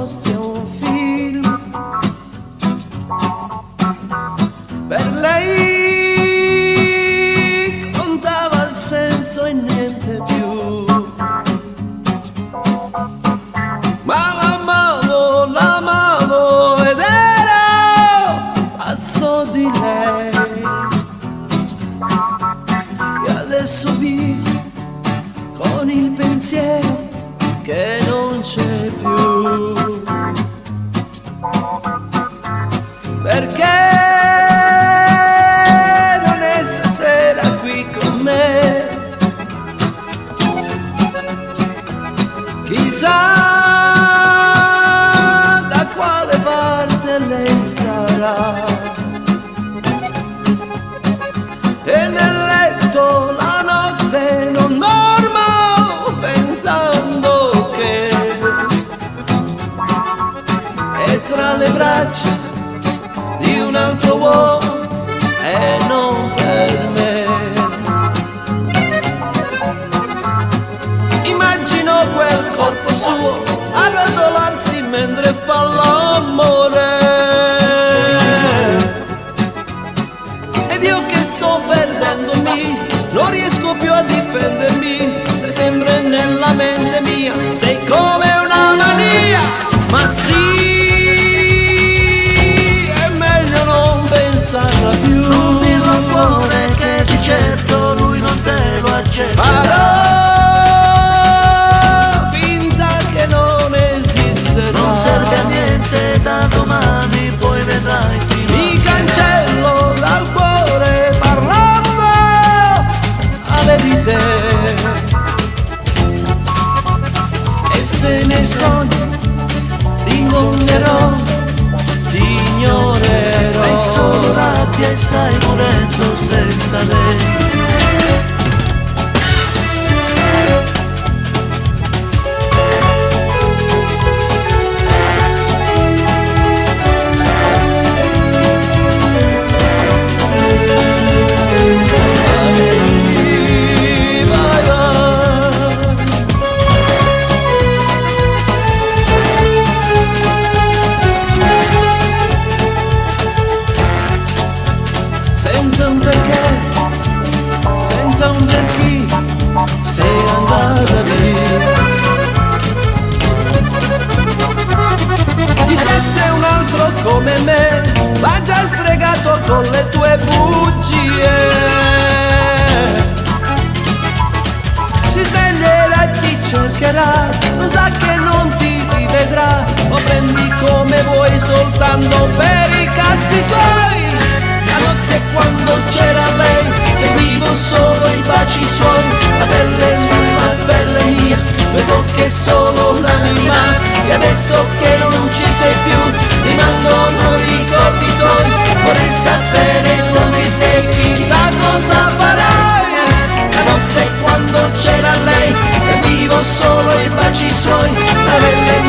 fosse un film. Per lei contava il senso e niente più. Ma l'amavo ed ero pazzo di lei. E adesso vivo con il pensiero che non c'è più. Perché non è stasera qui con me? Chissà da quale parte lei sarà. E nel letto la notte non dormo pensando che è tra le braccia di un altro uomo e non per me. Immagino quel corpo suo a rotolarsi mentre fa l'amore. Ed io che sto perdendomi, non riesco più a difendermi. Sei sempre nella mente mia, sei come una mania. Ma sì, è meglio non pensarla più. Non dirlo al cuore che di certo lui non te lo accetta. Farò finta che non esisterà. Non serve a niente, da domani poi vedrai chi lo Mi cancello dal cuore parlando alle di te. E se ne sogni ti ingonderò, ti ignorerò. Hai solo rabbia e stai morendo senza lei. Vai, vai. Senza un perché, senza un perché, sei andata via. Chissà se un altro come me l'ha già stregato con le tue bugie. Si sveglierà e ti cercherà, lo sa che non ti rivedrà. Lo prendi come vuoi soltanto per i cazzi tuoi. La notte quando c'era lei seguivo solo i baci suoi. La pelle sua, la pelle mia, vedo che solo l'anima. E adesso che non ci sei più, rimangono ricordi tuoi. Vorrei sapere come sei, chissà cosa farai. La notte quando c'era lei seguivo solo i baci suoi. La pelle